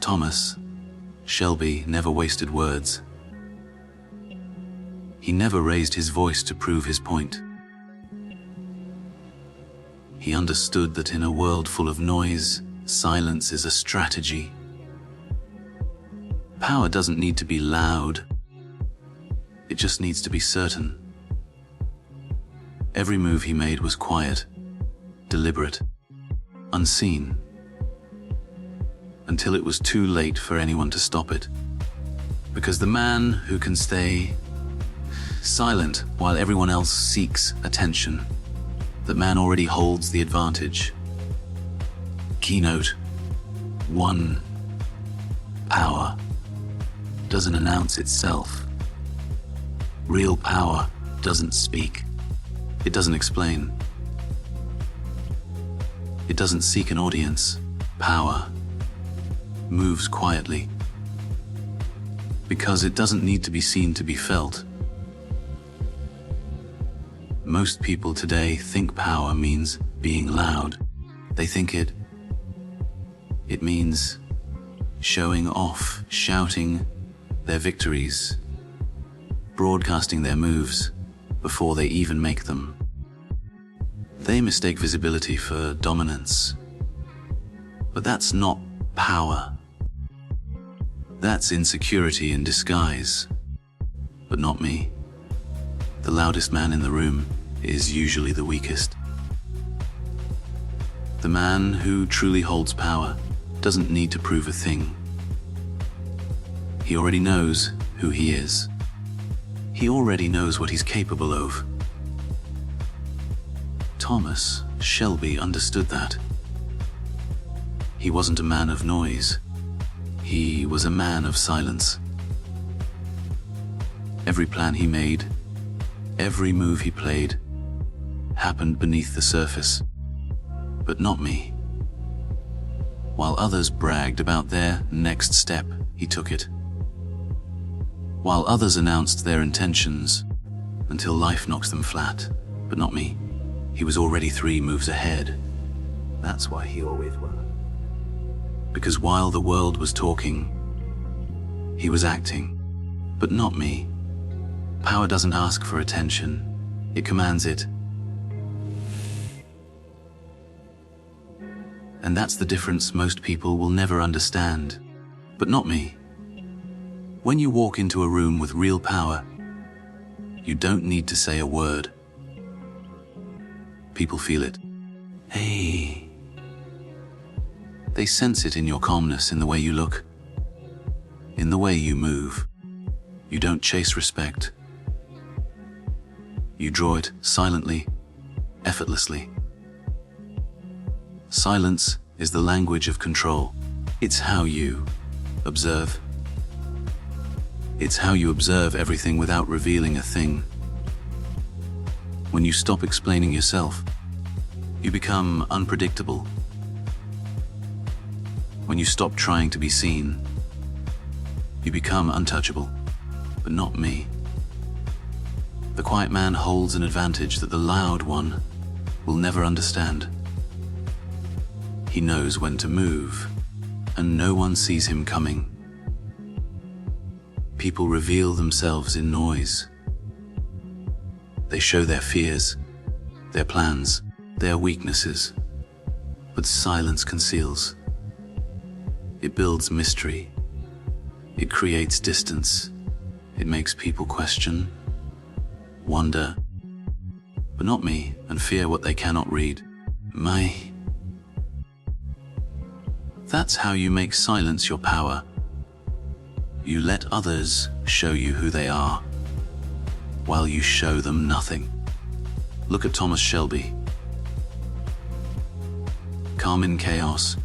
Thomas Shelby never wasted words. He never raised his voice to prove his point. He understood that in a world full of noise, silence is a strategy. Power doesn't need to be loud. It just needs to be certain. Every move he made was quiet, deliberate, unseen, until it was too late for anyone to stop it. Because the man who can stay silent while everyone else seeks attention, that man already holds the advantage. Keynote 1. Power doesn't announce itself. Real power doesn't speak. It doesn't explain. It doesn't seek an audience. Power moves quietly because it doesn't need to be seen to be felt. Most people today think power means being loud. They think it means showing off, shouting their victories, broadcasting their moves before they even make them. They mistake visibility for dominance. But that's not power. That's insecurity in disguise. But not me. The loudest man in the room is usually the weakest. The man who truly holds power doesn't need to prove a thing. He already knows who he is. He already knows what he's capable of. Thomas Shelby understood that. He wasn't a man of noise. He was a man of silence. Every plan he made, every move he played, happened beneath the surface. But not me. While others bragged about their next step, he took it. While others announced their intentions, until life knocks them flat, but not me. He was already 3 moves ahead. That's why he always won. Because while the world was talking, he was acting, but not me. Power doesn't ask for attention, it commands it. And that's the difference most people will never understand, but not me. When you walk into a room with real power, you don't need to say a word. People feel it. Hey. They sense it in your calmness, in the way you look, in the way you move. You don't chase respect. You draw it silently, effortlessly. Silence is the language of control. It's how you observe. It's how you observe everything without revealing a thing. When you stop explaining yourself, you become unpredictable. When you stop trying to be seen, you become untouchable, but not me. The quiet man holds an advantage that the loud one will never understand. He knows when to move, and no one sees him coming. People reveal themselves in noise. They show their fears, their plans, their weaknesses, but silence conceals. It builds mystery. It creates distance. It makes people question, wonder, but not me, and fear what they cannot read. That's how you make silence your power. You let others show you who they are, while you show them nothing. Look at Thomas Shelby. Calm in chaos,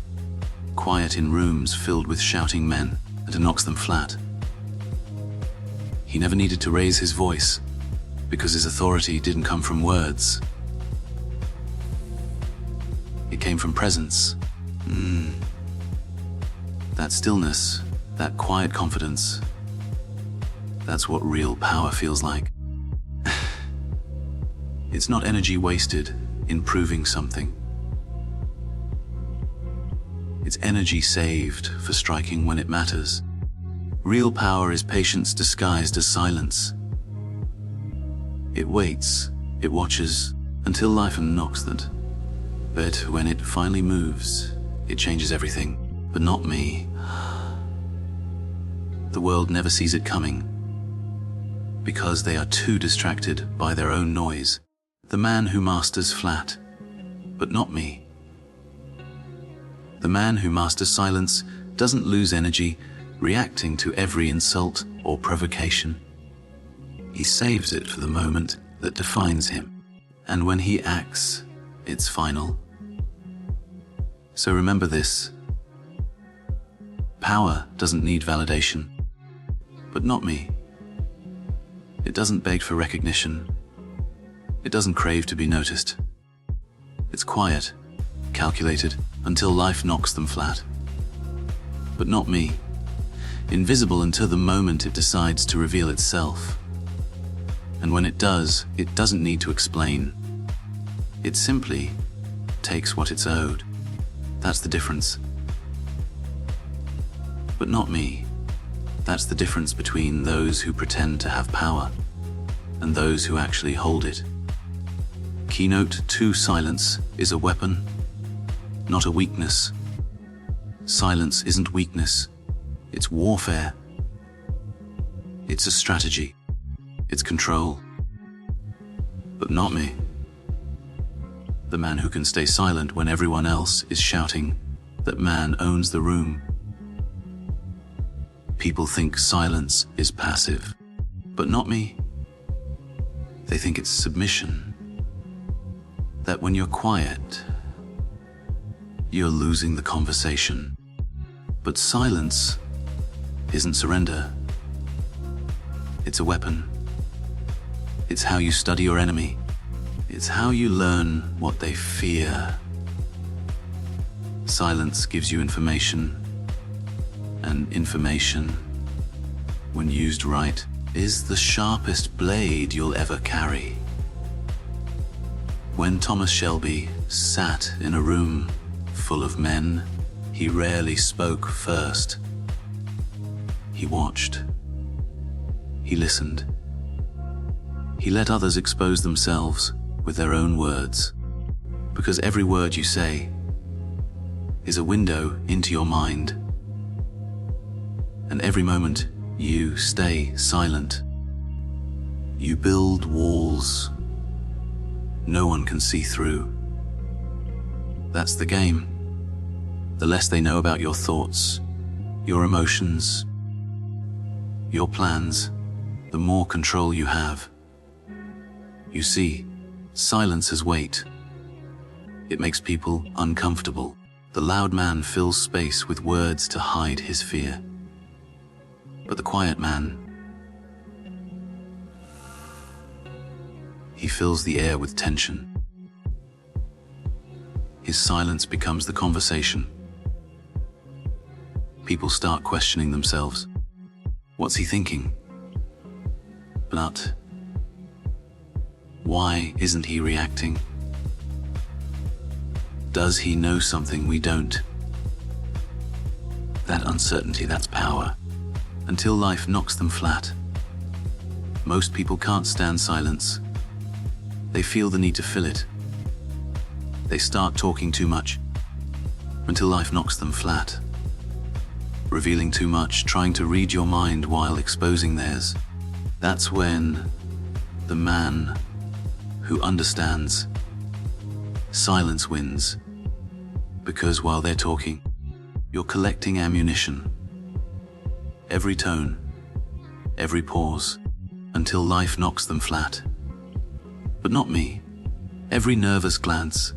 quiet in rooms filled with shouting men, and it knocks them flat. He never needed to raise his voice, because his authority didn't come from words. It came from presence. That stillness, that quiet confidence, that's what real power feels like. It's not energy wasted in proving something. It's energy saved for striking when it matters. Real power is patience disguised as silence. It waits, it watches, until life knocks it. But when it finally moves, it changes everything. But not me. The world never sees it coming, because they are too distracted by their own noise. The man who masters flat, but not me. The man who masters silence doesn't lose energy reacting to every insult or provocation. He saves it for the moment that defines him. And when he acts, it's final. So remember this. Power doesn't need validation, but not me. It doesn't beg for recognition. It doesn't crave to be noticed. It's quiet, calculated, until life knocks them flat. But not me. Invisible until the moment it decides to reveal itself. And when it does, it doesn't need to explain. It simply takes what it's owed. That's the difference. But not me. That's the difference between those who pretend to have power and those who actually hold it. Keynote 2: silence is a weapon, not a weakness. Silence isn't weakness. It's warfare. It's a strategy. It's control. But not me. The man who can stay silent when everyone else is shouting, that man owns the room. People think silence is passive, but not me. They think it's submission. That when you're quiet, you're losing the conversation. But silence isn't surrender. It's a weapon. It's how you study your enemy. It's how you learn what they fear. Silence gives you information, and information, when used right, is the sharpest blade you'll ever carry. When Thomas Shelby sat in a room full of men, he rarely spoke first. He watched. He listened. He let others expose themselves with their own words, because every word you say is a window into your mind. And every moment you stay silent, you build walls no one can see through. That's the game. The less they know about your thoughts, your emotions, your plans, the more control you have. You see, silence has weight. It makes people uncomfortable. The loud man fills space with words to hide his fear. But the quiet man, he fills the air with tension. His silence becomes the conversation. People start questioning themselves. What's he thinking? But why isn't he reacting? Does he know something we don't? That uncertainty, that's power. Until life knocks them flat. Most people can't stand silence. They feel the need to fill it. They start talking too much until life knocks them flat. Revealing too much, trying to read your mind while exposing theirs. That's when the man who understands silence wins. Because while they're talking, you're collecting ammunition. Every tone, every pause, until life knocks them flat. But not me. Every nervous glance,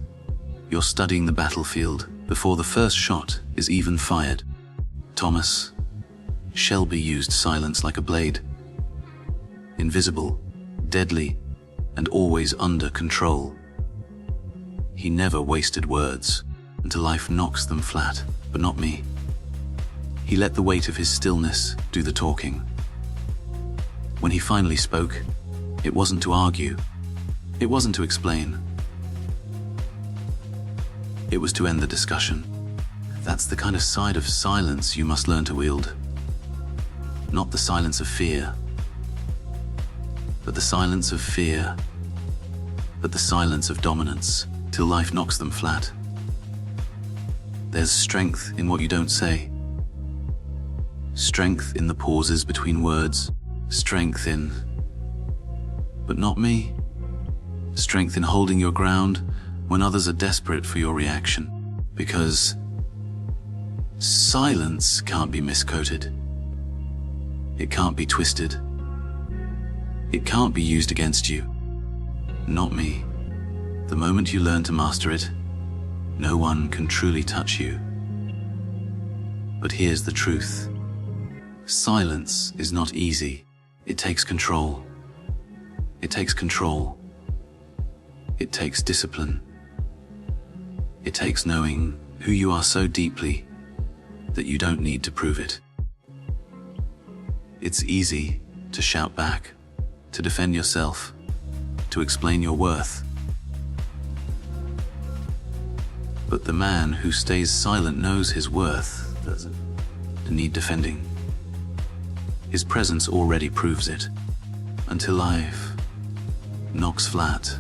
you're studying the battlefield before the first shot is even fired. Thomas Shelby used silence like a blade. Invisible, deadly, and always under control. He never wasted words until life knocks them flat, but not me. He let the weight of his stillness do the talking. When he finally spoke, it wasn't to argue. It wasn't to explain. It was to end the discussion. That's the kind of side of silence you must learn to wield. Not the silence of fear, but the silence of fear, but the silence of dominance, till life knocks them flat. There's strength in what you don't say. Strength in the pauses between words. Strength in, but not me. Strength in holding your ground when others are desperate for your reaction. Because silence can't be misquoted. It can't be twisted. It can't be used against you. Not me. The moment you learn to master it, no one can truly touch you. But here's the truth. Silence is not easy. It takes control. It takes control. It takes discipline. It takes knowing who you are so deeply that you don't need to prove it. It's easy to shout back, to defend yourself, to explain your worth. But the man who stays silent knows his worth doesn't need defending. His presence already proves it, until life knocks flat.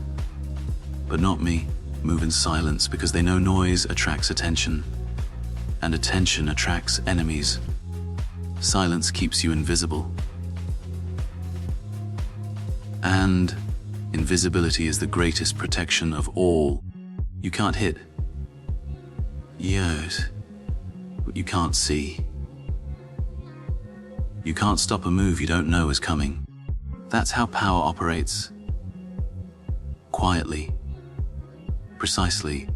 But not me. Move in silence because they know noise attracts attention, and attention attracts enemies. Silence keeps you invisible. And invisibility is the greatest protection of all. You can't hit. Yes, but you can't see. You can't stop a move you don't know is coming. That's how power operates. Quietly, precisely,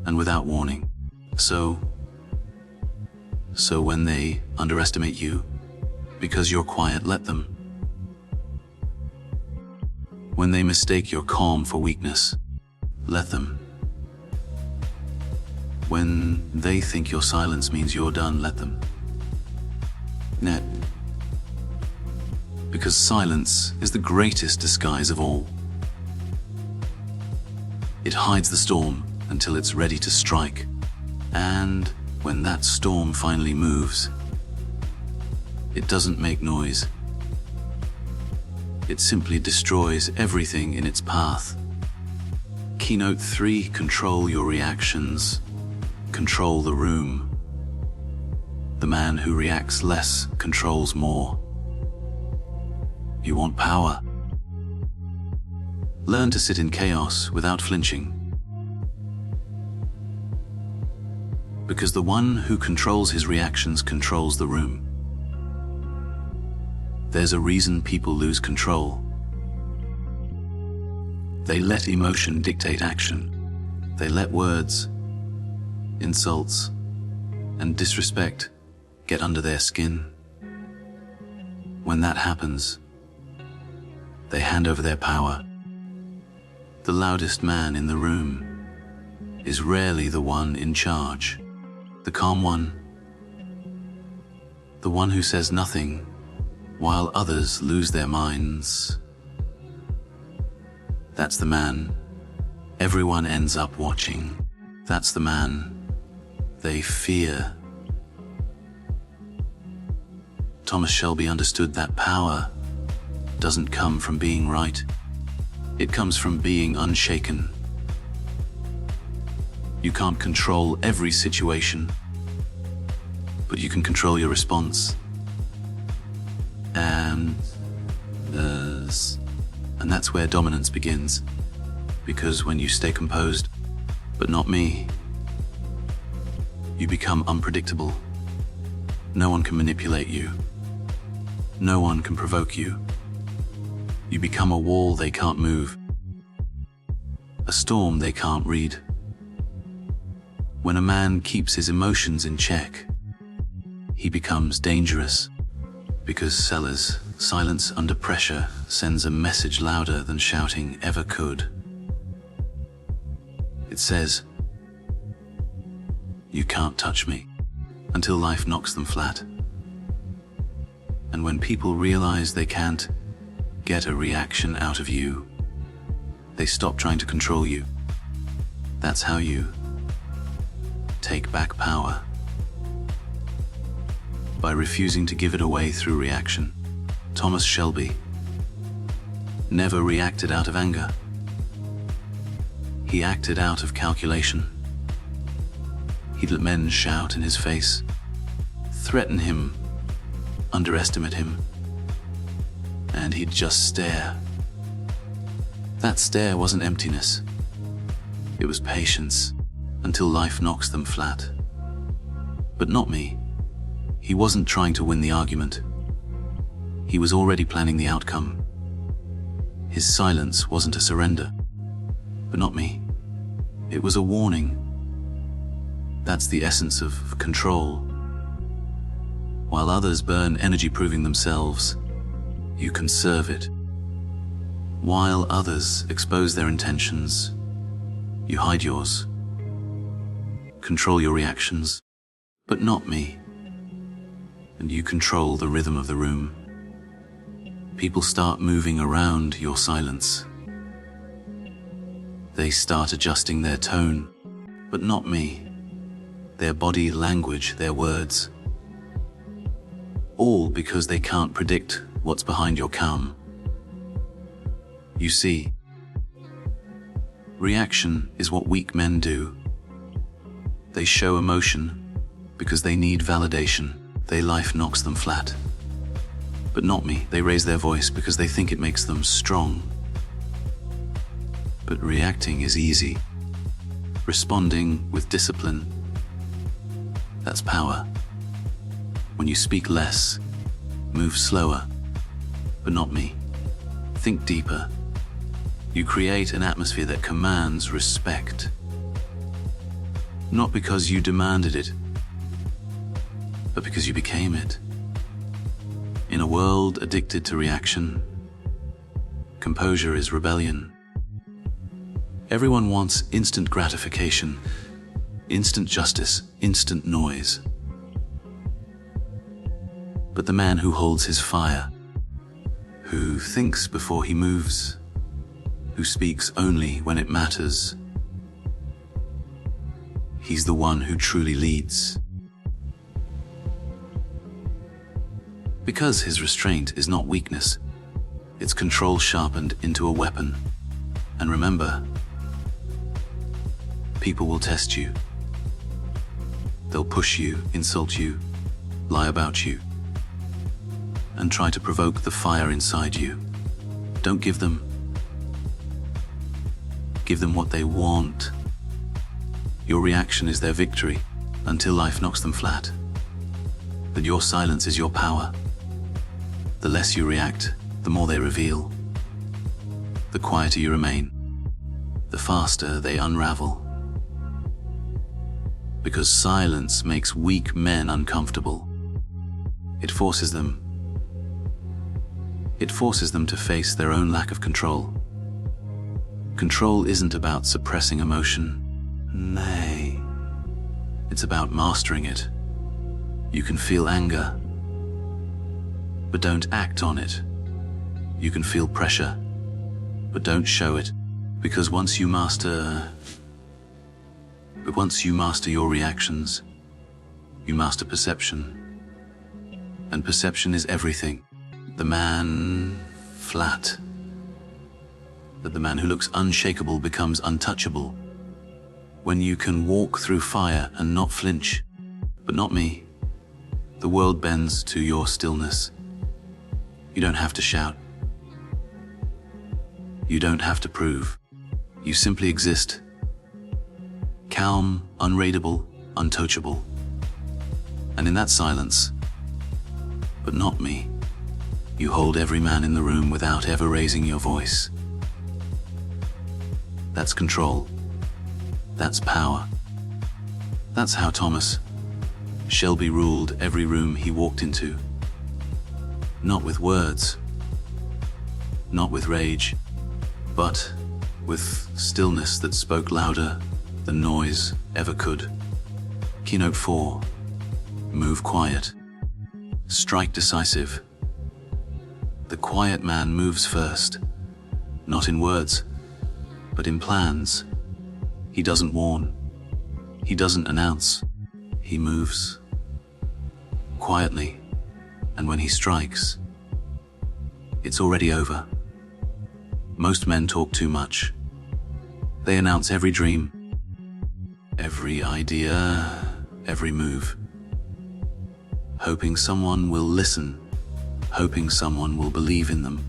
and without warning. So when they underestimate you, because you're quiet, let them. When they mistake your calm for weakness, let them. When they think your silence means you're done, let them. Net. Because silence is the greatest disguise of all. It hides the storm until it's ready to strike. And when that storm finally moves, it doesn't make noise. It simply destroys everything in its path. Keynote 3: control your reactions. Control the room. The man who reacts less controls more. You want power? Learn to sit in chaos without flinching. Because the one who controls his reactions controls the room. There's a reason people lose control. They let emotion dictate action. They let words, insults, and disrespect get under their skin. When that happens, they hand over their power. The loudest man in the room is rarely the one in charge. The calm one, the one who says nothing while others lose their minds. That's the man everyone ends up watching. That's the man they fear. Thomas Shelby understood that power doesn't come from being right. It comes from being unshaken. You can't control every situation, but you can control your response. And that's where dominance begins. Because when you stay composed, but not me, you become unpredictable. No one can manipulate you. No one can provoke you. You become a wall they can't move, a storm they can't read. When a man keeps his emotions in check, he becomes dangerous, because silence under pressure sends a message louder than shouting ever could. It says, "You can't touch me," until life knocks them flat. And when people realize they can't get a reaction out of you, they stop trying to control you. That's how you take back power. by refusing to give it away through reaction. Thomas Shelby never reacted out of anger. He acted out of calculation. He'd let men shout in his face, threaten him, underestimate him, and he'd just stare. That stare wasn't emptiness. It was patience, until life knocks them flat. But not me. He wasn't trying to win the argument. He was already planning the outcome. His silence wasn't a surrender. But not me. It was a warning. That's the essence of control. While others burn energy proving themselves, you conserve it. While others expose their intentions, you hide yours. Control your reactions, but not me. And you control the rhythm of the room. People start moving around your silence. They start adjusting their tone, but not me. Their body language, their words. All because they can't predict what's behind your calm. You see, reaction is what weak men do. They show emotion because they need validation. Their life knocks them flat. But not me. They raise their voice because they think it makes them strong. But reacting is easy. Responding with discipline, that's power. When you speak less, move slower, but not me. Think deeper. You create an atmosphere that commands respect. Not because you demanded it, but because you became it. In a world addicted to reaction, composure is rebellion. Everyone wants instant gratification, instant justice, instant noise. But the man who holds his fire, who thinks before he moves, who speaks only when it matters, he's the one who truly leads. Because his restraint is not weakness, it's control sharpened into a weapon. And remember, people will test you. They'll push you, insult you, lie about you, and try to provoke the fire inside you. Don't give them. Give them what they want. Your reaction is their victory until life knocks them flat. But your silence is your power. The less you react, the more they reveal. The quieter you remain, the faster they unravel. Because silence makes weak men uncomfortable. It forces them to face their own lack of control. Control isn't about suppressing emotion. Nay, it's about mastering it. You can feel anger, but don't act on it. You can feel pressure, but don't show it. Because once you master your reactions, you master perception. And perception is everything. The man flat. That the man who looks unshakable becomes untouchable. When you can walk through fire and not flinch. But not me. The world bends to your stillness. You don't have to shout. You don't have to prove. You simply exist. Calm, unraidable, untouchable. And in that silence, but not me, you hold every man in the room without ever raising your voice. That's control. That's power. That's how Thomas Shelby ruled every room he walked into. Not with words, not with rage, but with stillness that spoke louder than noise ever could. Keynote 4. Move quiet. Strike decisive. The quiet man moves first, not in words, but in plans. He doesn't warn. He doesn't announce. He moves quietly, and when he strikes, it's already over. Most men talk too much. They announce every dream, every idea, every move, hoping someone will listen, hoping someone will believe in them.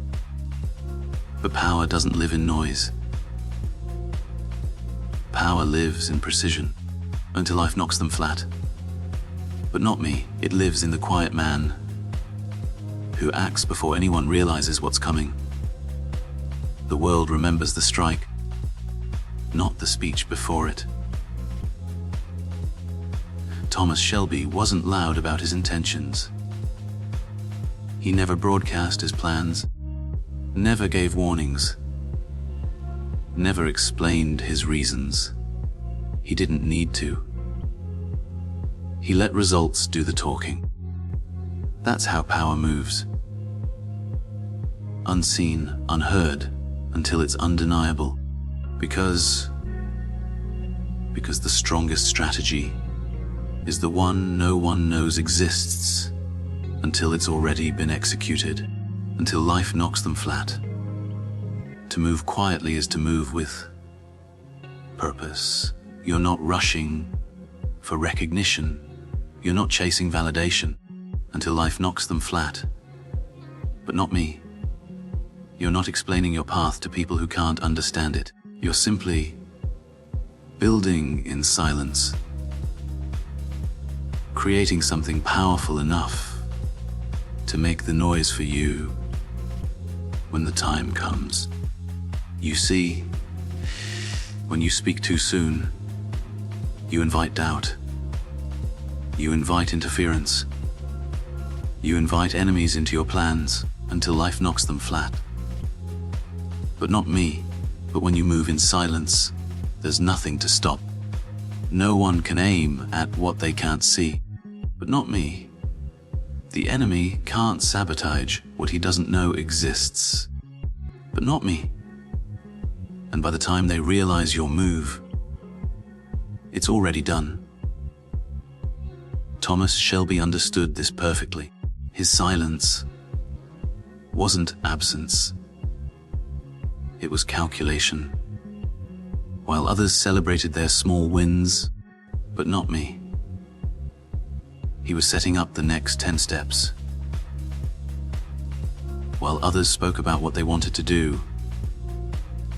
But power doesn't live in noise. Power lives in precision, until life knocks them flat. But not me. It lives in the quiet man who acts before anyone realizes what's coming. The world remembers the strike, not the speech before it. Thomas Shelby wasn't loud about his intentions. He never broadcast his plans, never gave warnings, never explained his reasons. He didn't need to. He let results do the talking. That's how power moves. Unseen, unheard, until it's undeniable. Because the strongest strategy is the one no one knows exists until it's already been executed, until life knocks them flat. To move quietly is to move with purpose. You're not rushing for recognition. You're not chasing validation until life knocks them flat. But not me. You're not explaining your path to people who can't understand it. You're simply building in silence, creating something powerful enough to make the noise for you when the time comes. You see, when you speak too soon, you invite doubt. You invite interference. You invite enemies into your plans until life knocks them flat. But not me. But when you move in silence, there's nothing to stop. No one can aim at what they can't see. But not me. The enemy can't sabotage what he doesn't know exists. But not me. And by the time they realize your move, it's already done. Thomas Shelby understood this perfectly. His silence wasn't absence. It was calculation. While others celebrated their small wins, but not me. He was setting up the next 10 steps. While others spoke about what they wanted to do,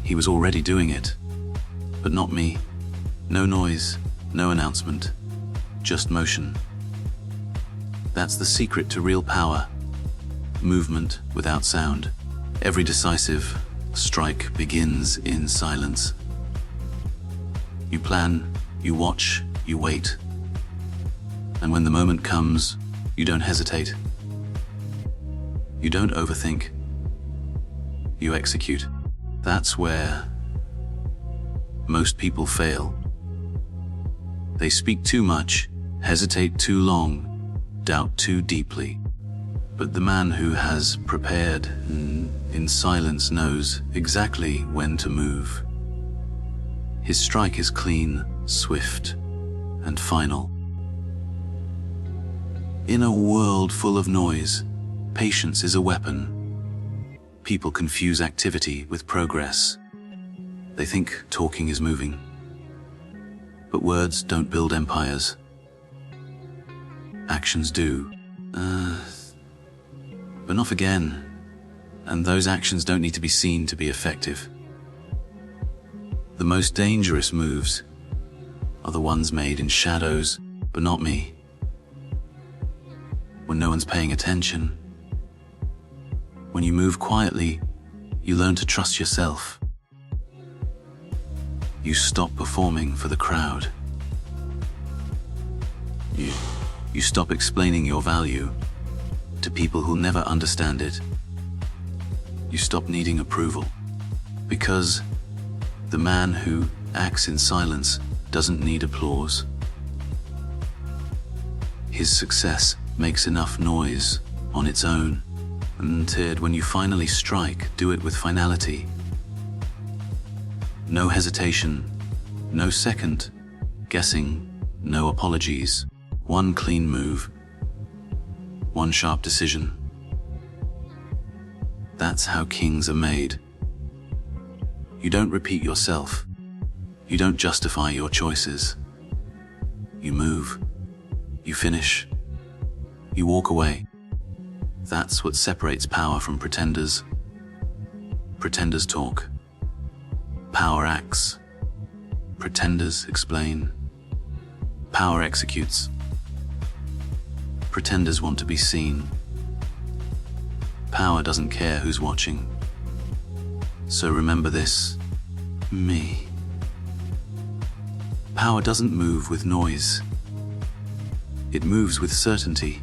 he was already doing it. But not me. No noise, no announcement, just motion. That's the secret to real power. Movement without sound. Every decisive strike begins in silence. You plan, you watch, you wait. And when the moment comes, you don't hesitate. You don't overthink. You execute. That's where most people fail. They speak too much, hesitate too long, doubt too deeply. But the man who has prepared in silence knows exactly when to move. His strike is clean, swift, and final. In a world full of noise, patience is a weapon. People confuse activity with progress. They think talking is moving. But words don't build empires. Actions do. But not again. And those actions don't need to be seen to be effective. The most dangerous moves are the ones made in shadows, but not me. When no one's paying attention. When you move quietly, you learn to trust yourself. You stop performing for the crowd. You stop explaining your value to people who'll never understand it. You stop needing approval. Because the man who acts in silence doesn't need applause. His success makes enough noise on its own. And when you finally strike, do it with finality. No hesitation, no second guessing, no apologies. One clean move, one sharp decision. That's how kings are made. You don't repeat yourself. You don't justify your choices. You move. You finish. You walk away. That's what separates power from pretenders. Pretenders talk. Power acts. Pretenders explain. Power executes. Pretenders want to be seen. Power doesn't care who's watching. So remember this, me. Power doesn't move with noise. It moves with certainty.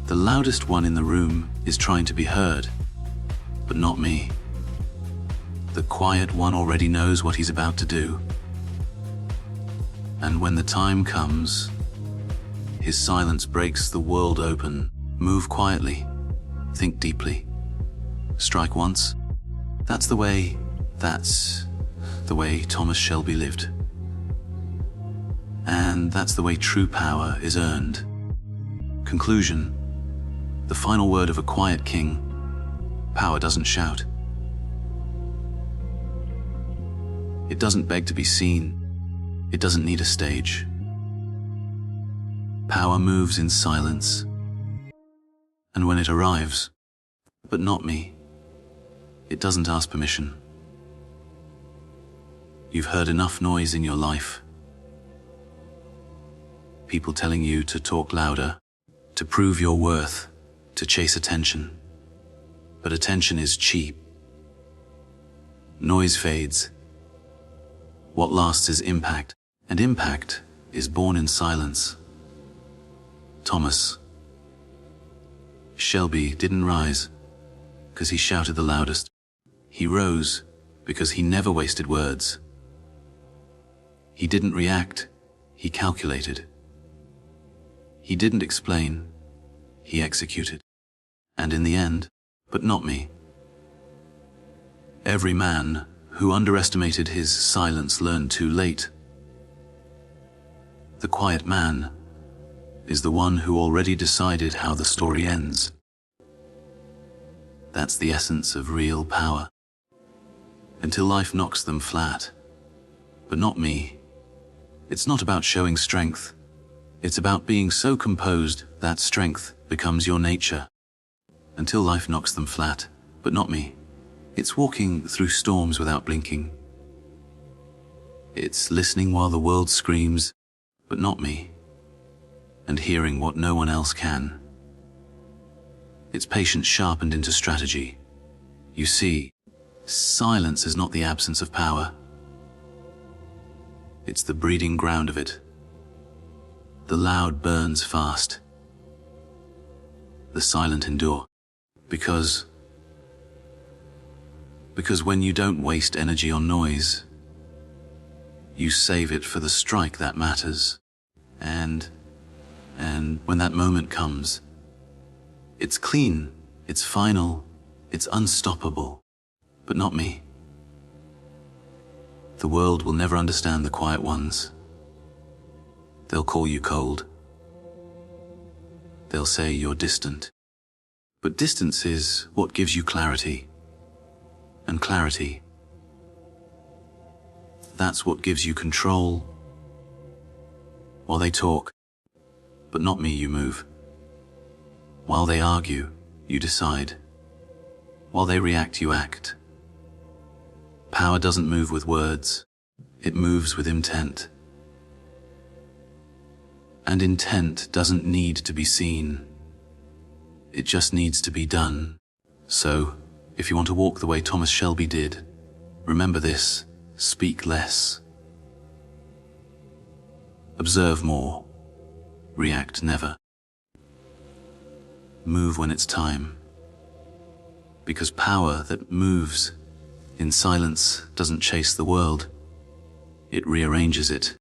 The loudest one in the room is trying to be heard, but not me. The quiet one already knows what he's about to do. And when the time comes, his silence breaks the world open. Move quietly. Think deeply. Strike once. That's the way Thomas Shelby lived. And that's the way true power is earned. Conclusion. The final word of a quiet king. Power doesn't shout. It doesn't beg to be seen. It doesn't need a stage. Power moves in silence. And when it arrives, but not me, it doesn't ask permission. You've heard enough noise in your life. People telling you to talk louder, to prove your worth, to chase attention. But attention is cheap. Noise fades. What lasts is impact, and impact is born in silence. Thomas Shelby didn't rise because he shouted the loudest. He rose because he never wasted words. He didn't react, he calculated. He didn't explain, he executed. And in the end, but not me. Every man who underestimated his silence learned too late. The quiet man is the one who already decided how the story ends. That's the essence of real power. Until life knocks them flat. But not me. It's not about showing strength. It's about being so composed that strength becomes your nature. Until life knocks them flat, but not me. It's walking through storms without blinking. It's listening while the world screams, but not me. And hearing what no one else can. It's patience sharpened into strategy. You see, silence is not the absence of power. It's the breeding ground of it. The loud burns fast. The silent endure. Because when you don't waste energy on noise, you save it for the strike that matters. And when that moment comes, it's clean, it's final, it's unstoppable. But not me. The world will never understand the quiet ones. They'll call you cold. They'll say you're distant. But distance is what gives you clarity. And clarity, that's what gives you control. While they talk, but not me, you move. While they argue, you decide. While they react, you act. Power doesn't move with words, it moves with intent. And intent doesn't need to be seen. It just needs to be done. So, if you want to walk the way Thomas Shelby did, remember this: speak less. Observe more. React never. Move when it's time. Because power that moves in silence doesn't chase the world. It rearranges it.